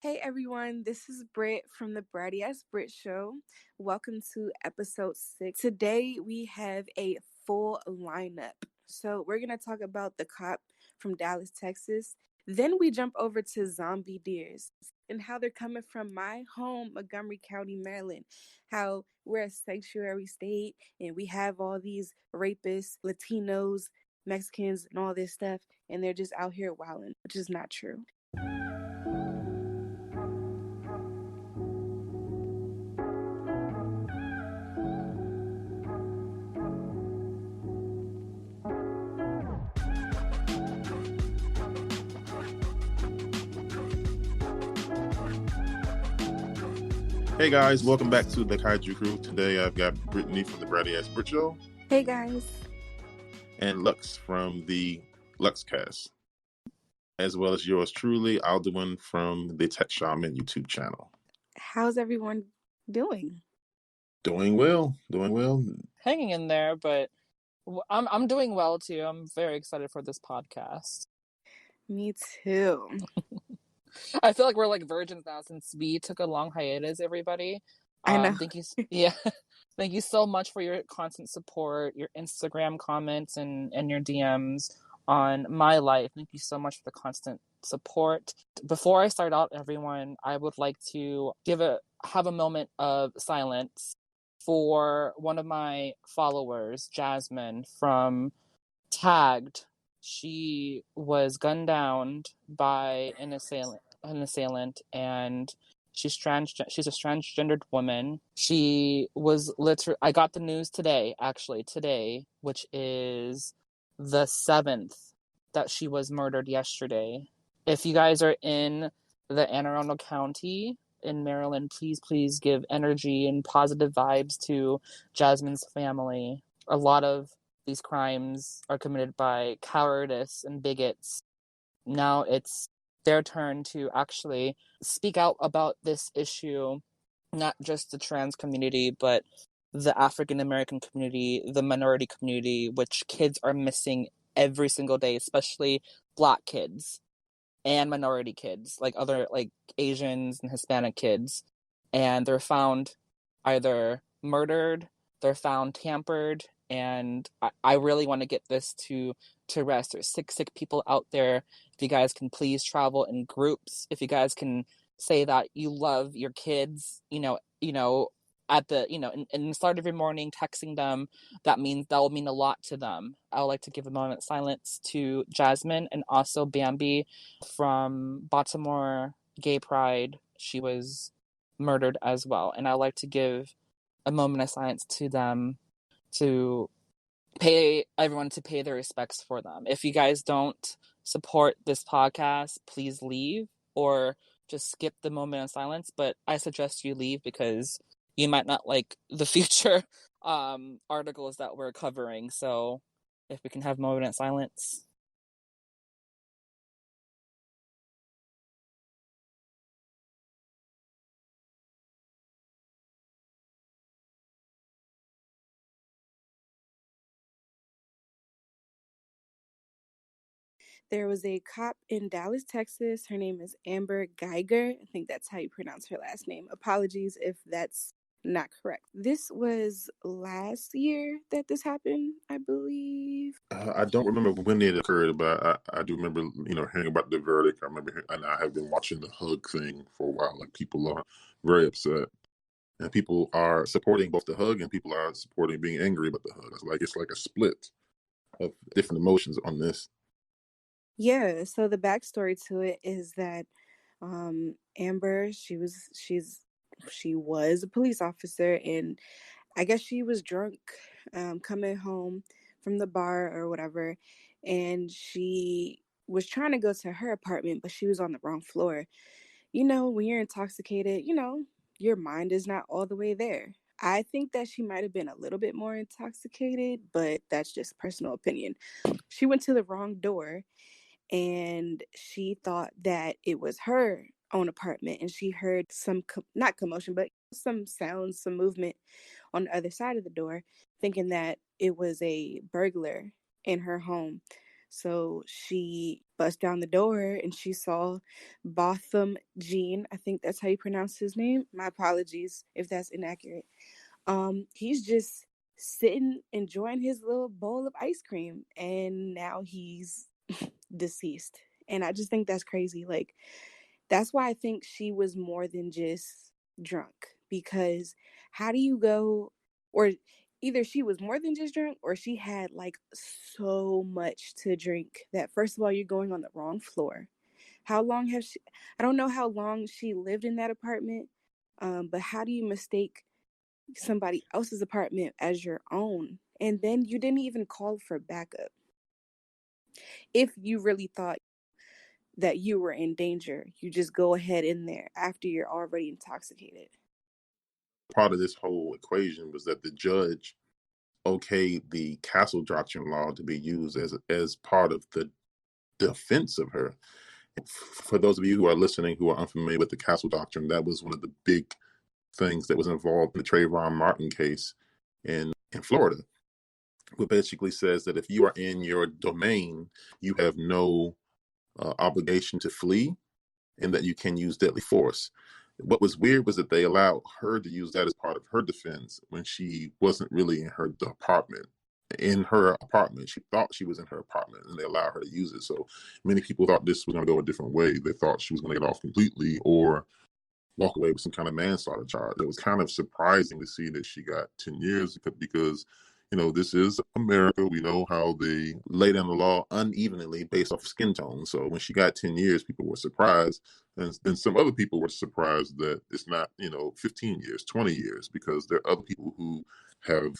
Hey everyone, this is Britt from the Bratty Ass Brit Show. Welcome to episode 6. Today we have a full lineup. So we're going to talk about the cop from Dallas, Texas. Then we jump over to zombie deers and how they're coming from my home, Montgomery County, Maryland. How we're a sanctuary state and we have all these rapists, Latinos, Mexicans, and all this stuff, and they're just out here wilding, which is not true. Hey guys, welcome back to the Kaiju Crew. Today I've got Brittany from the Bratty Ass Brit Show. Hey guys. And Lux from the Luxcast. As well as yours truly, Alduin from the Tech Shaman YouTube channel. How's everyone doing? Doing well. Hanging in there, but I'm doing well too. I'm very excited for this podcast. Me too. I feel like we're like virgins now since we took a long hiatus, everybody. I know. Thank you. Thank you so much for your constant support, your Instagram comments and your DMs on my life. Thank you so much for the constant support. Before I start out, everyone, I would like to have a moment of silence for one of my followers, Jasmine from Tagged. She was gunned down by an assailant, and she's a transgendered woman. She was I got the news today, which is the 7th, that she was murdered yesterday. If you guys are in the Anne Arundel County in Maryland, please give energy and positive vibes to Jasmine's family. A lot of these crimes are committed by cowardice and bigots. Now it's their turn to actually speak out about this issue, not just the trans community, but the African American community, the minority community, which kids are missing every single day, especially Black kids and minority kids, like other like Asians and Hispanic kids. And they're found either murdered, they're found tampered, and I really want to get this to rest. There's sick people out there. If you guys can please travel in groups, if you guys can say that you love your kids, at the, in the start of your morning, texting them, that will mean a lot to them. I would like to give a moment of silence to Jasmine and also Bambi from Baltimore Gay Pride. She was murdered as well. And I'd like to give a moment of silence to them, to pay their respects for them. If you guys don't support this podcast, please leave or just skip the moment of silence. But I suggest you leave because you might not like the future articles that we're covering. So if we can have a moment of silence. There was a cop in Dallas, Texas. Her name is Amber Geiger. I think that's how you pronounce her last name. Apologies if that's not correct. This was last year that this happened, I believe. I don't remember when it occurred, but I do remember, hearing about the verdict. I remember, and I have been watching the hug thing for a while. Like, people are very upset. And people are supporting both the hug and people are supporting being angry about the hug. It's like a split of different emotions on this. Yeah, so the backstory to it is that Amber, she was a police officer, and I guess she was drunk coming home from the bar or whatever, and she was trying to go to her apartment, but she was on the wrong floor. When you're intoxicated, your mind is not all the way there. I think that she might have been a little bit more intoxicated, but that's just personal opinion. She went to the wrong door, and she thought that it was her own apartment, and she heard some not commotion, but some sounds, some movement on the other side of the door, thinking that it was a burglar in her home. So she bust down the door and she saw Botham Jean. I think that's how you pronounce his name. My apologies if that's inaccurate. He's just sitting enjoying his little bowl of ice cream, and now he's deceased. And I just think that's crazy. Like, that's why I think she was more than just drunk, because how do you go, or either she was more than just drunk or she had like so much to drink that first of all you're going on the wrong floor. How long have she, I don't know how long she lived in that apartment, but how do you mistake somebody else's apartment as your own? And then you didn't even call for backup. If you really thought that you were in danger, you just go ahead in there after you're already intoxicated. Part of this whole equation was that the judge okayed the castle doctrine law to be used as part of the defense of her. For those of you who are listening who are unfamiliar with the castle doctrine, that was one of the big things that was involved in the Trayvon Martin case in Florida, which basically says that if you are in your domain, you have no obligation to flee, and that you can use deadly force. What was weird was that they allowed her to use that as part of her defense when she wasn't really in her apartment. In her apartment, she thought she was in her apartment, and they allowed her to use it. So many people thought this was going to go a different way. They thought she was going to get off completely or walk away with some kind of manslaughter charge. It was kind of surprising to see that she got 10 years because, this is America. We know how they lay down the law unevenly based off skin tone. So when she got 10 years, people were surprised. And then some other people were surprised that it's not, 15 years, 20 years, because there are other people who have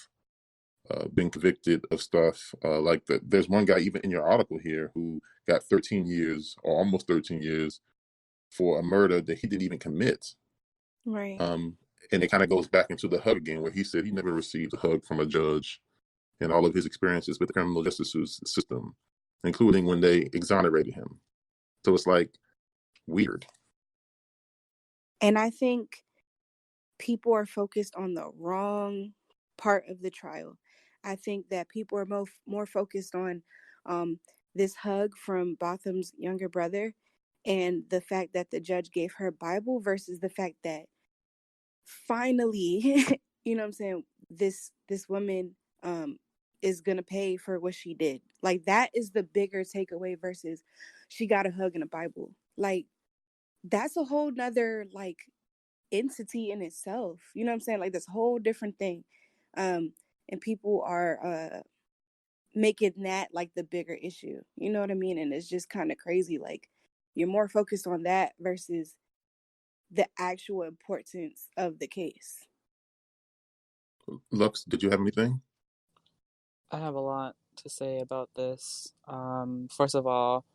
been convicted of stuff like that. There's one guy even in your article here who got 13 years or almost 13 years for a murder that he didn't even commit. Right. And it kind of goes back into the hug again, where he said he never received a hug from a judge in all of his experiences with the criminal justice system, including when they exonerated him. So it's like weird. And I think people are focused on the wrong part of the trial. I think that people are more focused on this hug from Botham's younger brother and the fact that the judge gave her Bible versus the fact that finally, you know what I'm saying, this woman is gonna pay for what she did. Like, that is the bigger takeaway versus she got a hug and a Bible. Like, that's a whole nother like entity in itself. You know what I'm saying? Like, this whole different thing. And people are making that like the bigger issue. You know what I mean? And it's just kind of crazy. Like, you're more focused on that versus the actual importance of the case. Lux, did you have anything? I have a lot to say about this. First of all,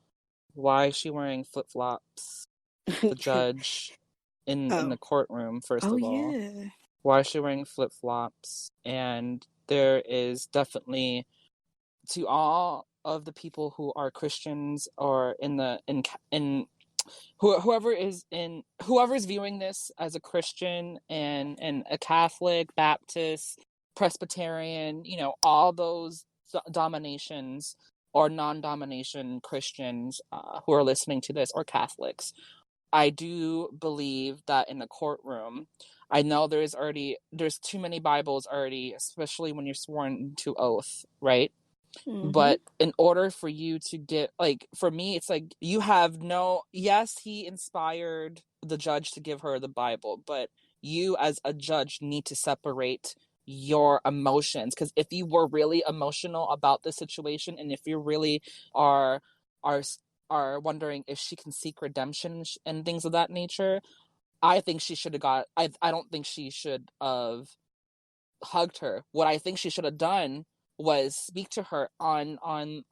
why is she wearing flip flops? The judge in Oh. the courtroom. First Oh of all, yeah. why is she wearing flip flops? And there is definitely, to all of the people who are Christians or in whoever's viewing this as a Christian and a Catholic, Baptist, Presbyterian, all those dominations or non-domination Christians who are listening to this, or Catholics. I do believe that in the courtroom, I know there's too many Bibles already, especially when you're sworn to oath, right? Mm-hmm. But in order for you to get, like, for me, it's like you have no, yes, he inspired the judge to give her the Bible, but you as a judge need to separate your emotions, because if you were really emotional about the situation, and if you really are are are wondering if she can seek redemption and things of that nature, I think she should have got, I don't think she should have hugged her. What I think she should have done was speak to her on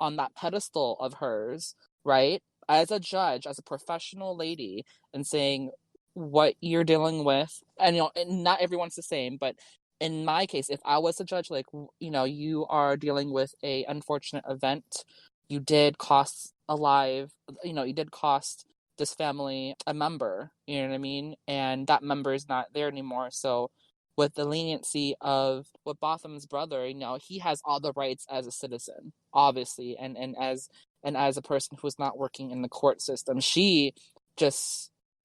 that pedestal of hers, right? As a judge, as a professional lady, and saying what you're dealing with. And and not everyone's the same, but in my case, if I was a judge, like, you are dealing with a unfortunate event. You did cost you did cost this family a member, you know what I mean? And that member is not there anymore. So with the leniency of with Botham's brother, he has all the rights as a citizen, obviously, and as and as a person who was not working in the court system,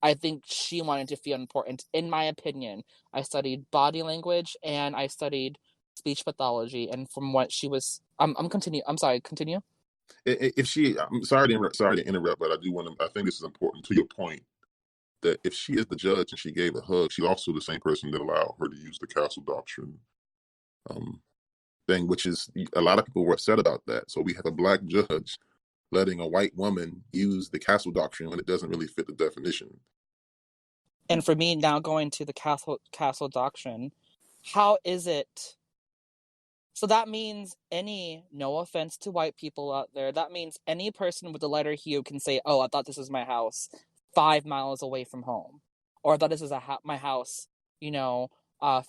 I think she wanted to feel important. In my opinion, I studied body language and I studied speech pathology, and from what she was, I'm sorry, continue. If she, I'm sorry to interrupt, but I do want to. I think this is important to your point that if she is the judge and she gave a hug, she's also the same person that allowed her to use the castle doctrine um, thing, which is a lot of people were upset about that. So we have a black judge letting a white woman use the castle doctrine when it doesn't really fit the definition. And for me now going to the castle doctrine, how is it? So that means no offense to white people out there, that means any person with the letter hue can say, oh, I thought this was my house 5 miles away from home. Or I thought this was my house, you know,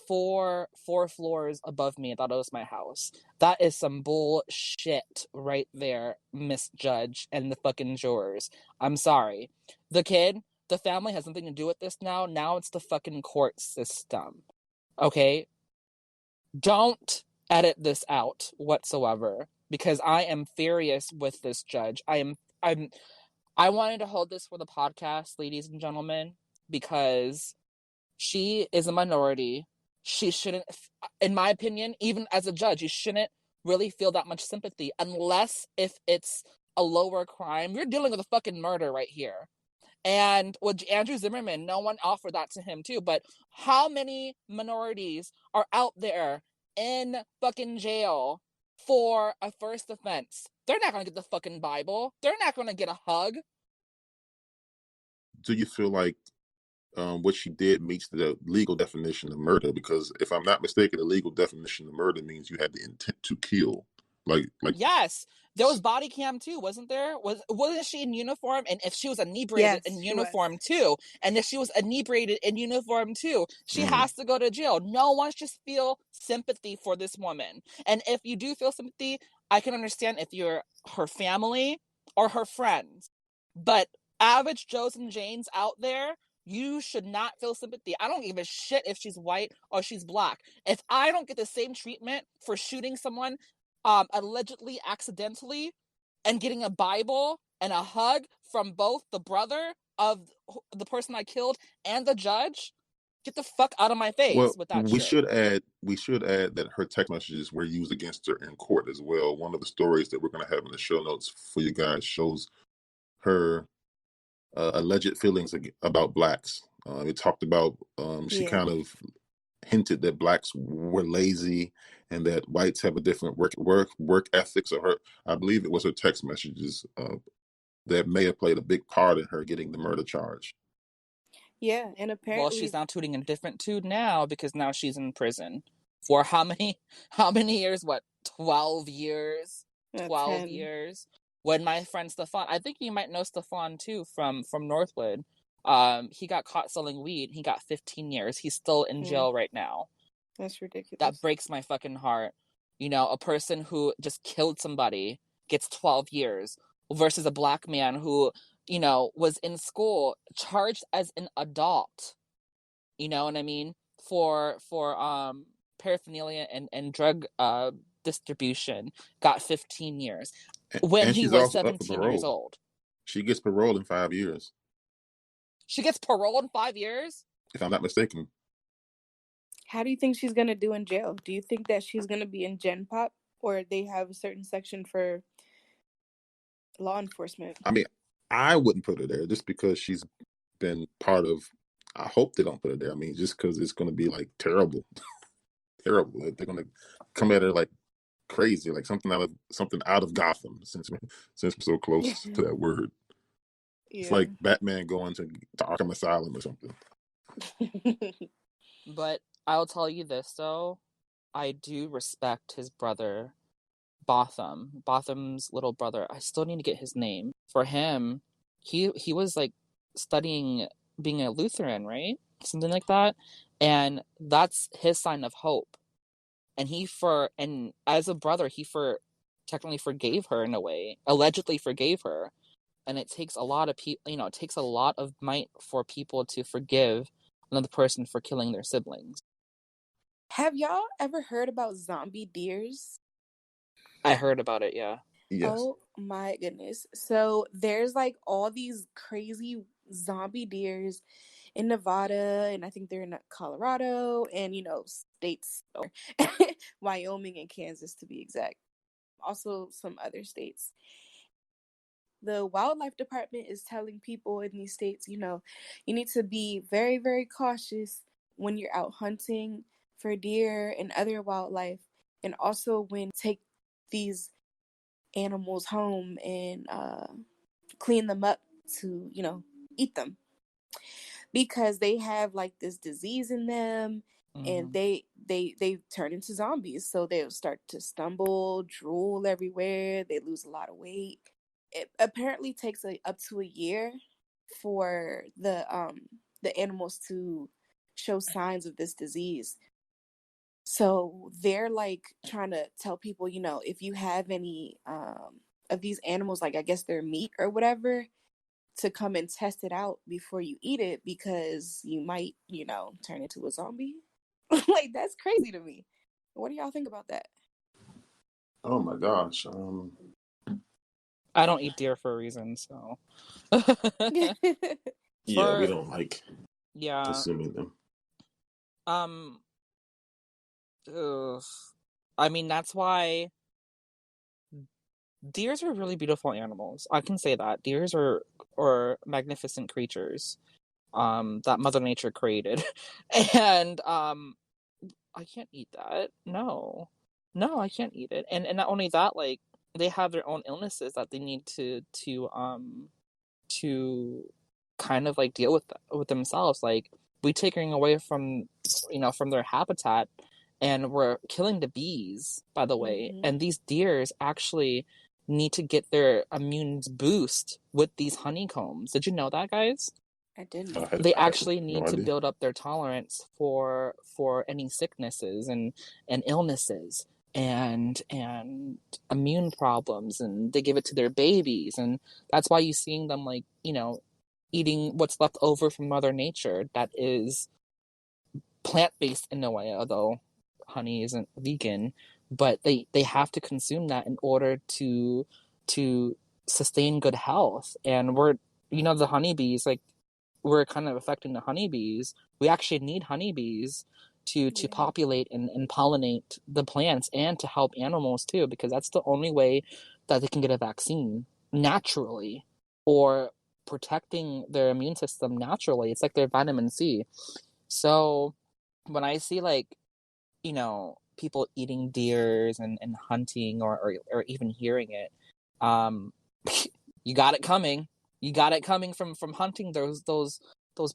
four floors above me. I thought it was my house. That is some bullshit right there, Miss Judge and the fucking jurors. I'm sorry. The family has nothing to do with this now. Now it's the fucking court system. Okay? Don't edit this out whatsoever, because I am furious with this judge. I wanted to hold this for the podcast, ladies and gentlemen, because she is a minority. She shouldn't, in my opinion, even as a judge, you shouldn't really feel that much sympathy unless if it's a lower crime. You're dealing with a fucking murder right here. And with Andrew Zimmerman, no one offered that to him too. But how many minorities are out there in fucking jail for a first offense? They're not gonna get the fucking Bible. They're not gonna get a hug. Do you feel like what she did meets the legal definition of murder? Because if I'm not mistaken, the legal definition of murder means you had the intent to kill. Like Yes, there was body cam too, wasn't there? Wasn't she in uniform? And if she was inebriated Yes, in she was. uniform too, and if she was inebriated in uniform too, she mm, has to go to jail. No one should feel sympathy for this woman. And if you do feel sympathy, I can understand if you're her family or her friends. But average Joes and Janes out there, you should not feel sympathy. I don't give a shit if she's white or she's black. If I don't get the same treatment for shooting someone allegedly accidentally and getting a Bible and a hug from both the brother of the person I killed and the judge, get the fuck out of my face well, with that we shit. should add that her text messages were used against her in court as well. One of the stories that we're going to have in the show notes for you guys shows her alleged feelings about blacks. It talked about she Yeah. kind of hinted that blacks were lazy and that whites have a different work ethics. Or her, I believe it was her text messages that may have played a big part in her getting the murder charge. Yeah, and Well, she's apparently now tooting a different tune now because now she's in prison for how many how many years? What, 12 years? 12 10. years. When my friend Stefan, I think you might know Stefan too from Northwood. He got caught selling weed. He got 15 years. He's still in Mm, jail right now. that's That ridiculous. breaks my fucking heart. You know, a person who just killed somebody gets 12 years versus a black man who, was in school charged as an adult. You know what I mean? For paraphernalia and drug distribution, got 15 years when And he she's was also up for 17 years parole. old. She gets parole in 5 years, She gets paroled in 5 years? if I'm not mistaken. How do you think she's gonna do in jail? Do you think that she's gonna be in Gen Pop, or they have a certain section for law enforcement? I mean, I wouldn't put her there just because she's been part of. I hope they don't put her there. I mean, just because it's going to be like terrible, terrible. They're going to come at her like crazy, like something out of Gotham. Since we're so close to that word, it's Yeah. like Batman going to Arkham Asylum or something. But I'll tell you this though, I do respect his brother, Botham's little brother. I still need to get his name. For him, he was like studying being a Lutheran, right? Something like that. And that's his sign of hope. And as a brother, he for technically forgave her in a way, allegedly forgave her. And it takes a lot of people, it takes a lot of might for people to forgive another person for killing their siblings. Have y'all ever heard about zombie deers? I heard about it, yeah. Yes. Oh my goodness. So there's like all these crazy zombie deers in Nevada, and I think they're in Colorado, and states or Wyoming and Kansas to be exact. Also some other states. The wildlife department is telling people in these states, you need to be very, very cautious when you're out hunting for deer and other wildlife, and also when take these animals home and clean them up to, eat them, because they have like this disease in them, and Mm-hmm. they turn into zombies. So they'll start to stumble, drool everywhere, they lose a lot of weight. It apparently takes up to a year for the animals to show signs of this disease. So they're like trying to tell people, if you have any of these animals, like I guess their meat or whatever, to come and test it out before you eat it, because you might, turn into a zombie. Like, that's crazy to me. What do y'all think about that? Oh my gosh. I don't eat deer for a reason, so. Yeah, we For don't like yeah, consuming them. um, ugh. I mean that's why deers are really beautiful animals. I can say that deers are magnificent creatures, that Mother Nature created, and I can't eat that. No, no, I can't eat it. And not only that, like they have their own illnesses that they need to kind of like deal with themselves. Like we taking away from their habitat, and we're killing the bees, by the way. Mm-hmm. And these deers actually need to get their immune boost with these honeycombs. Did you know that, guys? I didn't. They I had actually no need to idea. build up their tolerance for any sicknesses and illnesses and immune problems, and they give it to their babies, and that's why you're seeing them like eating what's left over from Mother Nature that is plant-based in a way, although honey isn't vegan, but they have to consume that in order to sustain good health. And we're the honeybees, like we're kind of affecting the honeybees. We actually need honeybees to Yeah. populate and pollinate the plants, and to help animals too, because that's the only way that they can get a vaccine naturally, or protecting their immune system naturally. It's like their vitamin C. So when I see like people eating deers and hunting, or even hearing it, um you got it coming. You got it coming from hunting those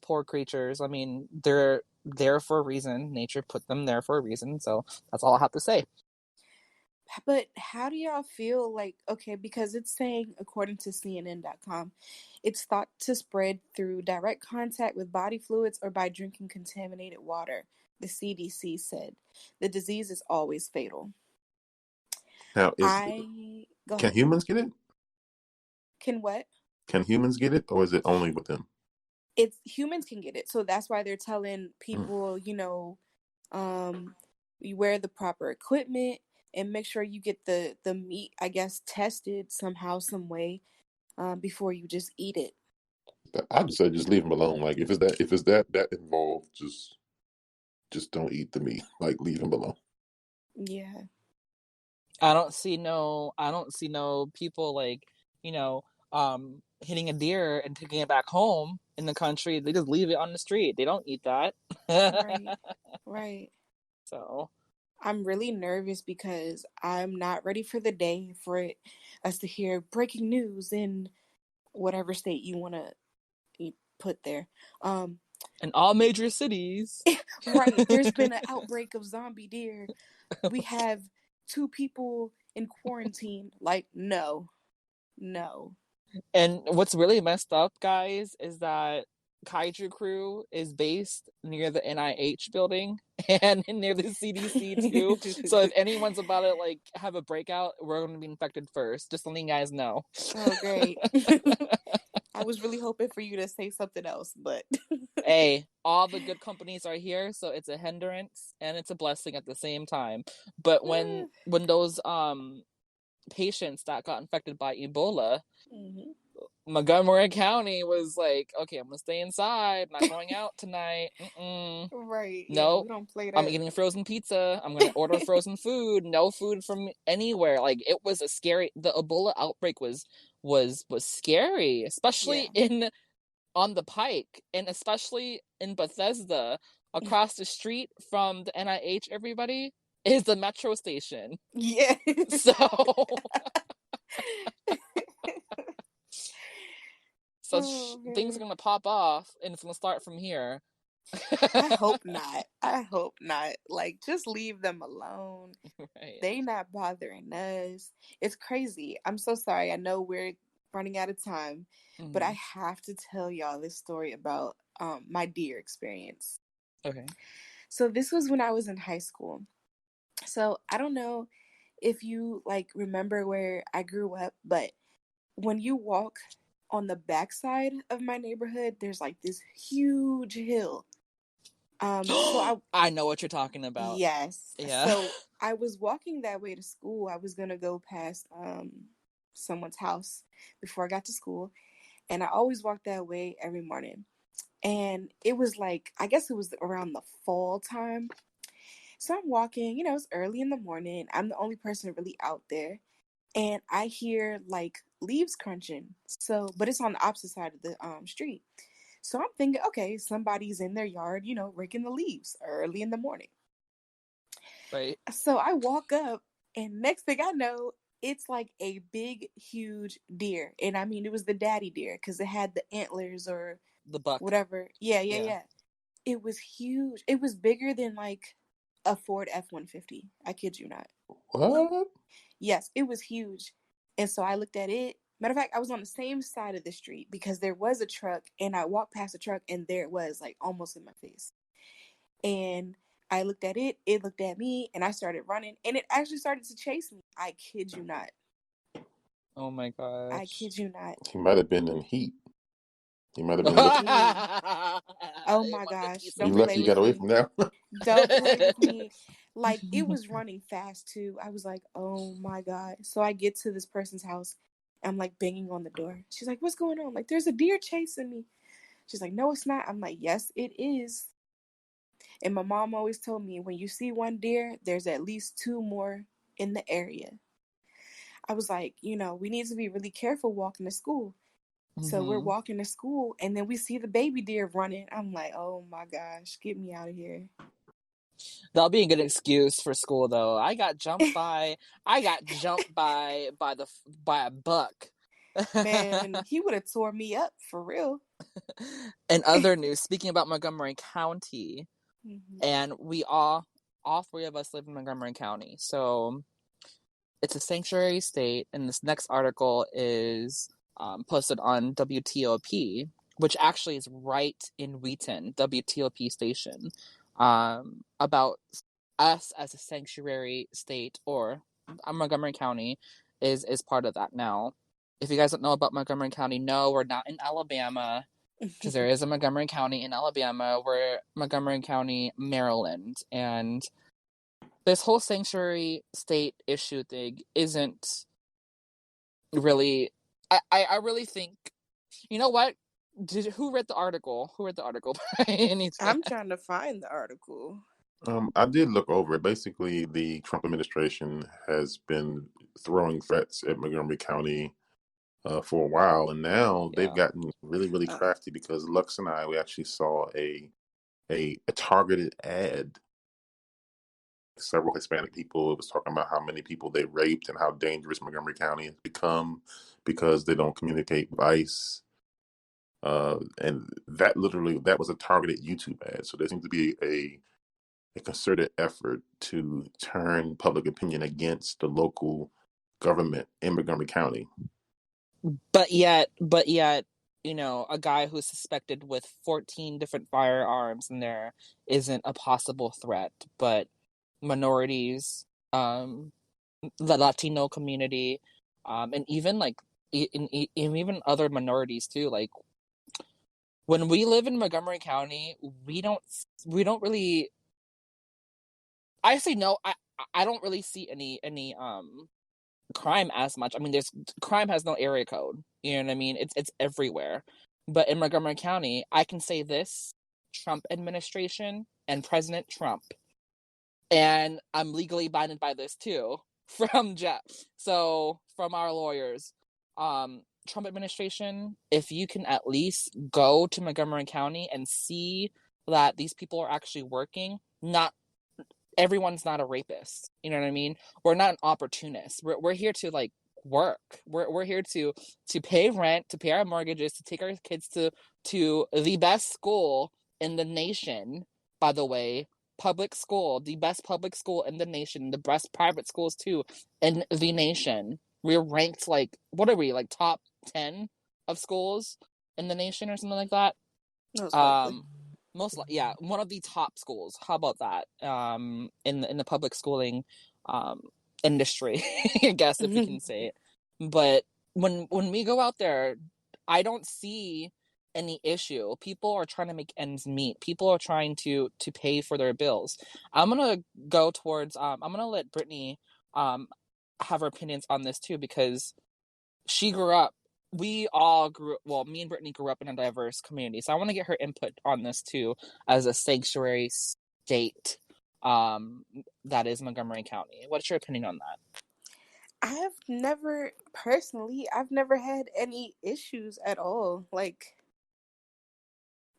poor creatures. I mean, they're there for a reason. Nature put them there for a reason. So that's all I have to say. But how do y'all feel like, okay, because it's saying, according to CNN.com, it's thought to spread through direct contact with body fluids or by drinking contaminated water. The CDC said the disease is always fatal. Now, Go can ahead. humans get it? Can what? Can humans get it, or is it only with them? It's humans can get it. So that's why they're telling Mm. people, you wear the proper equipment and make sure you get the meat, I guess, tested somehow, some way, before you just eat it. I just say just leave them alone. Like if it's that involved, just don't eat the meat. Like leave them alone. Yeah. I don't see no people like, you know, hitting a deer and taking it back home in the country. They just leave it on the street. They don't eat that. Right. Right. So, I'm really nervous because I'm not ready for the day for us to hear breaking news in whatever state you want to put there. Um, in all major cities. right. There's been an outbreak of zombie deer. We have two people in quarantine. Like, no, no. And what's really messed up, guys, is that Kaiju Crew is based near the NIH building and near the CDC too. So if anyone's about to like have a breakout, we're going to be infected first. Just letting you guys know. Oh, great. I was really hoping for you to say something else, but Hey, all the good companies are here, so it's a hindrance and it's a blessing at the same time. But when those patients that got infected by Ebola, Mm-hmm. Montgomery County was like, okay, I'm gonna stay inside, not going out tonight. Right. Yeah, No, we don't play I'm that. eating frozen pizza. I'm gonna order frozen food. No food from anywhere. Like, it was a scary. The Ebola outbreak was scary, especially Yeah. in on the Pike, and especially in Bethesda, across the street from the NIH. Everybody is the metro station. Yeah. So so Oh things are man. gonna pop off, and it's gonna start from here. I hope not. I hope not. Like, just leave them alone. Right. They not bothering us. It's crazy. I'm so sorry. I know we're running out of time, but I Mhm. have to tell y'all this story about my deer experience. Okay. So this was when I was in high school. So I don't know if you like remember where I grew up, but when you walk on the backside of my neighborhood, there's like this huge hill. So I I know what you're talking about. Yes. Yeah. So I was walking that way to school. I was gonna go past someone's house before I got to school, and I always walk that way every morning. And it was like, I guess it was around the fall time. So I'm walking, it's early in the morning. I'm the only person really out there, and I hear like leaves crunching. So, but it's on the opposite side of the street. So I'm thinking, okay, somebody's in their yard, raking the leaves early in the morning. Right. So I walk up, and next thing I know, it's like a big, huge deer. And I mean, it was the daddy deer because it had the antlers or The buck. whatever. Yeah, yeah, Yeah. yeah. It was huge. It was bigger than like a Ford F-150. I kid you not. What? Yes, it was huge. And so I looked at it. Matter of fact, I was on the same side of the street because there was a truck, and I walked past the truck, and there it was, like almost in my face. And I looked at it, it looked at me, and I started running, and it actually started to chase me. I kid you not. Oh my I gosh. kid you not. He might have been in heat. He might have been looking. Dude. Oh It my was a gosh. piece of Don't You lucky play you meat. with got away me. from that. Don't play with me. Like, it was running fast too. I was like, oh my God. So I get to this person's house. I'm like banging on the door. She's like, what's going on? I'm like, there's a deer chasing me. She's like, no, it's not. I'm like, yes, it is. And my mom always told me, when you see one deer, there's at least two more in the area. I was like, we need to be really careful walking to school. So we're Hmm. walking to school, and then we see the baby deer running. I'm like, oh my gosh, get me out of here. That'll be a good excuse for school, though. I got jumped by a buck. Man, he would have tore me up for real. In other news, speaking about Montgomery County, Hmm. and all three of us live in Montgomery County, so it's a sanctuary state. And this next article is posted on WTOP, which actually is right in Wheaton, WTOP station, about us as a sanctuary state, or Montgomery County is part of that now. If you guys don't know about Montgomery County, no, we're not in Alabama, because there is a Montgomery County in Alabama. We're Montgomery County, Maryland, and this whole sanctuary state issue thing isn't really. I really think, you know what? Who read the article? Who read the article by any chance? I'm trying to find the article. I did look over it. Basically, the Trump administration has been throwing threats at Montgomery County for a while, and now they've Yeah. gotten really, really Uh, crafty because Lux and I we actually saw a targeted ad. Several Hispanic people. It was talking about how many people they raped and how dangerous Montgomery County has become because they don't communicate with ICE. And that was a targeted YouTube ad. So there seems to be a concerted effort to turn public opinion against the local government in Montgomery County. But yet, a guy who's suspected with 14 different firearms in there isn't a possible threat. But minorities, the Latino community, and even like even other minorities too. Like, when we live in Montgomery County, we don't really. I say no. I don't really see any crime as much. I mean, crime has no area code. You know what I mean? It's everywhere. But in Montgomery County, I can say this: Trump administration and President Trump, and I'm legally binded by this too from Jeff. So from our lawyers, Trump administration, if you can at least go to Montgomery County and see that these people are actually working, not everyone's not a rapist. You know what I mean? We're not an opportunist. We're here to like work. We're here to pay rent, to pay our mortgages, to take our kids to the best school in the nation, by the way. Public school, the best public school in the nation, the best private schools too in the nation. We're ranked like, what are we, like top 10 of schools in the nation or something like that? Most likely. Yeah, one of the top schools. How about that? In the public schooling industry, I guess, if you can say it. But when we go out there, I don't see any issue. People are trying to make ends meet. People are trying to pay for their bills. I'm gonna go towards I'm gonna let Brittany have her opinions on this too, because she grew up, we all grew, well, me and Brittany grew up in a diverse community. So I want to get her input on this too, as a sanctuary state that is Montgomery County. What's your opinion on that? I've never had any issues at all. Like,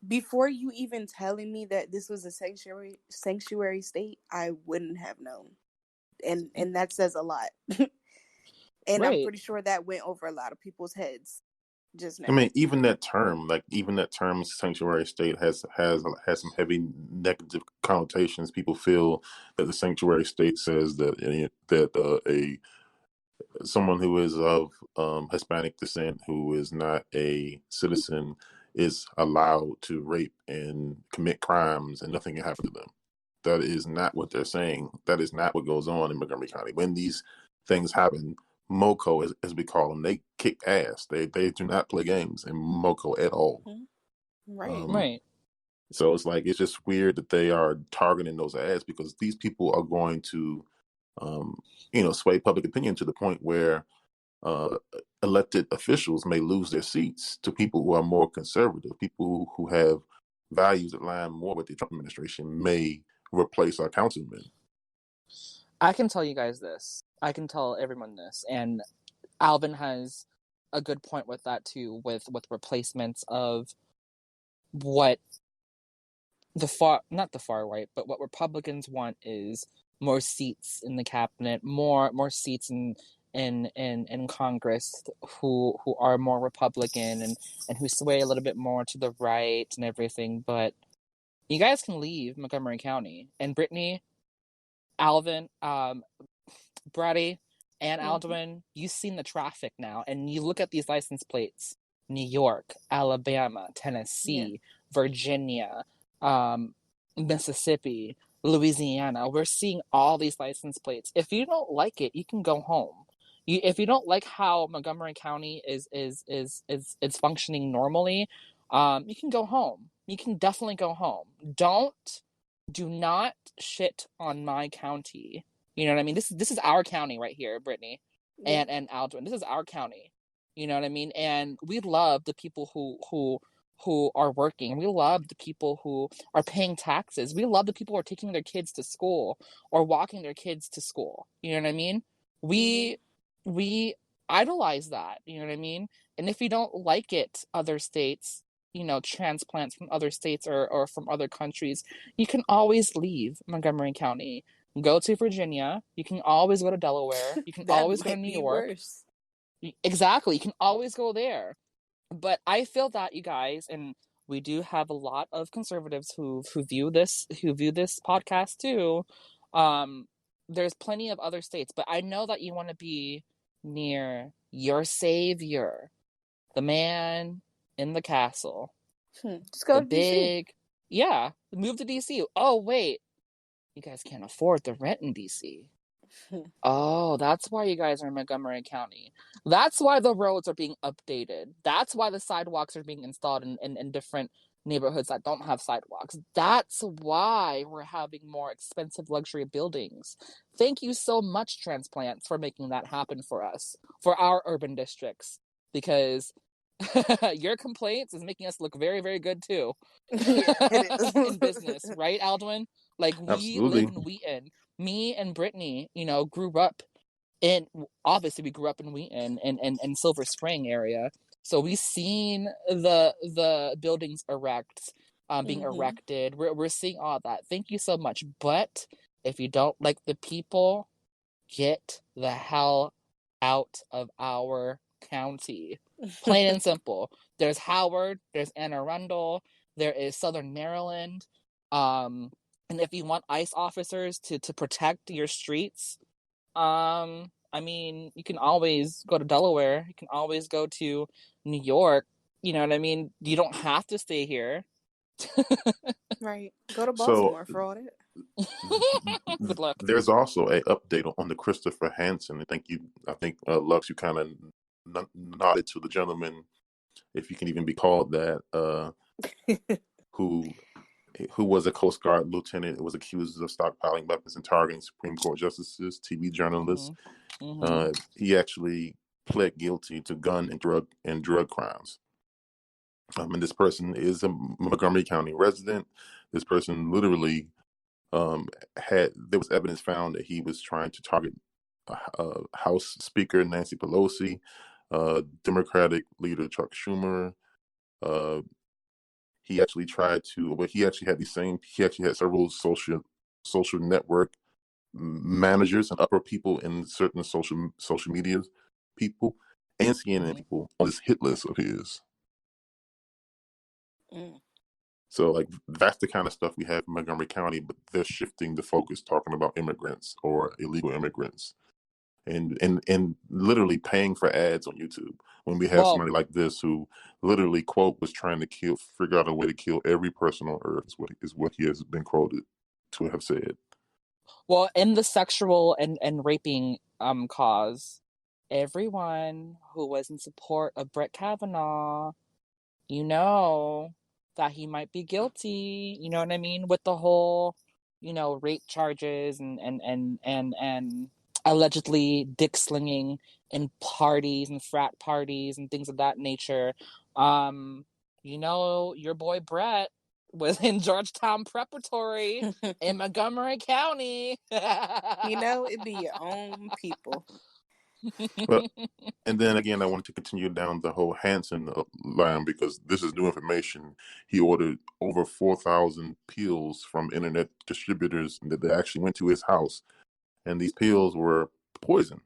before you even telling me that this was a sanctuary state, I wouldn't have known. And that says a lot. And I'm Right. pretty sure that went over a lot of people's heads just I now. mean, even that term, sanctuary state has some heavy negative connotations. People feel that the sanctuary state says that a someone who is of Hispanic descent, who is not a citizen, is allowed to rape and commit crimes and nothing can happen to them. That is not what they're saying. That is not what goes on in Montgomery County. When these things happen, MoCo, as we call them, they kick ass. They do not play games in MoCo at all. Right. Right. So it's just weird that they are targeting those ads, because these people are going to, sway public opinion to the point where uh, elected officials may lose their seats to people who are more conservative. People who have values that line more with the Trump administration may replace our councilmen. I can tell you guys this. I can tell everyone this. And Alvin has a good point with that too, with replacements of what not the far right, but what Republicans want is more seats in the cabinet, more seats in Congress who are more Republican and who sway a little bit more to the right and everything. But you guys can leave Montgomery County. And Brittany, Alvin, Brady, and Aldwin, you've seen the traffic now, and you look at these license plates: New York, Alabama, Tennessee, Virginia, Mississippi, Louisiana. We're seeing all these license plates. If you don't like it, you can go home. If you don't like how Montgomery County is functioning normally, you can go home. You can definitely go home. Do not shit on my county. You know what I mean? This is our county right here, Brittany and Aldrin. This is our county. You know what I mean? And we love the people who are working. We love the people who are paying taxes. We love the people who are taking their kids to school or walking their kids to school. You know what I mean? We idolize that. You know what I mean? And if you don't like it, other states, transplants from other states or from other countries, you can always leave Montgomery County. Go to Virginia. You can always go to Delaware. You can That always go to might New be York. worse. Exactly. You can always go there. But I feel that, you guys, and we do have a lot of conservatives who view this podcast too. There's plenty of other states, but I know that you want to be near your savior, the man in the castle. Just go The to DC. big, yeah, move to DC. Oh, wait, you guys can't afford the rent in DC. Oh, that's why you guys are in Montgomery County. That's why the roads are being updated. That's why the sidewalks are being installed in different neighborhoods that don't have sidewalks. That's why we're having more expensive luxury buildings. Thank you so much, transplants, for making that happen for us, for our urban districts, because your complaints is making us look very, very good too. Yeah, it In business, is. right, Aldwin? Like, we live Absolutely. in Wheaton. Me and Brittany, grew up in, obviously we grew up in Wheaton and Silver Spring area. So we've seen the buildings being Mm-hmm. erected. We're seeing all that. Thank you so much. But if you don't like the people, get the hell out of our county. Plain and simple. There's Howard, there's Anne Arundel, there is Southern Maryland. And if you want ICE officers to protect your streets, I mean, you can always go to Delaware. You can always go to New York. You know what I mean? You don't have to stay here. Right. Go to So Baltimore for all that. Good luck. there's also a update on the Christopher Hansen. I think Lux, you kind of nodded to the gentleman, if you can even be called that, who was a Coast Guard lieutenant, was accused of stockpiling weapons and targeting Supreme Court justices, TV journalists. He actually pled guilty to gun and drug crimes. And this person is a Montgomery County resident. This person literally there was evidence found that he was trying to target House Speaker Nancy Pelosi, Democratic leader Chuck Schumer. He actually had several social network managers and upper people in certain social media people and CNN people on this hit list of his. So, like, that's the kind of stuff we have in Montgomery County, but they're shifting the focus, talking about immigrants or illegal immigrants, and literally paying for ads on YouTube when we have somebody like this who literally, quote, was trying to figure out a way to kill every person on earth, is what he has been quoted to have said. Well, in the sexual and raping cause, everyone who was in support of Brett Kavanaugh, that he might be guilty, you know what I mean, with the whole, rape charges and allegedly dick slinging in parties and frat parties and things of that nature. Your boy Brett was in Georgetown Preparatory in Montgomery County. It'd be your own people. Well, and then again, I wanted to continue down the whole Hansen line because this is new information. He ordered over 4,000 pills from internet distributors that they actually went to his house, and these pills were poison.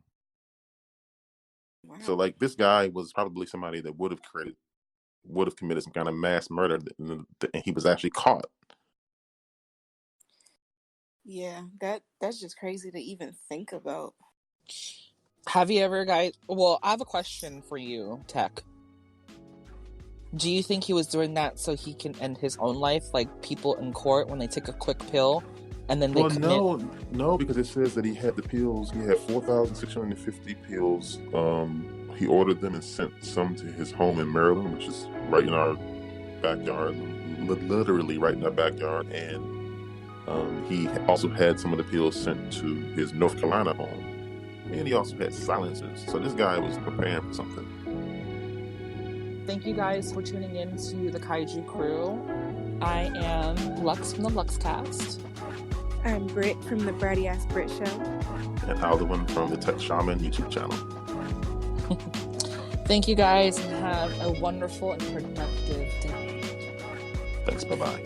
Wow. So, like, this guy was probably somebody that would have committed some kind of mass murder, and he was actually caught. Yeah, that's just crazy to even think about. Have you ever, guys? Well, I have a question for you, Tech. Do you think he was doing that so he can end his own life, like people in court when they take a quick pill and then they commit? No, because it says that he had the pills. He had 4,650 pills. He ordered them and sent some to his home in Maryland, which is right in our backyard, literally right in our backyard. And he also had some of the pills sent to his North Carolina home. And he also had silencers. So this guy was preparing for something. Thank you guys for tuning in to the Kaiju Crew. I am Lux from the Luxcast. I'm Britt from the Bratty Ass Brit Show. And Alderman from the Tech Shaman YouTube channel. Thank you guys and have a wonderful and productive day. Thanks. Bye-bye.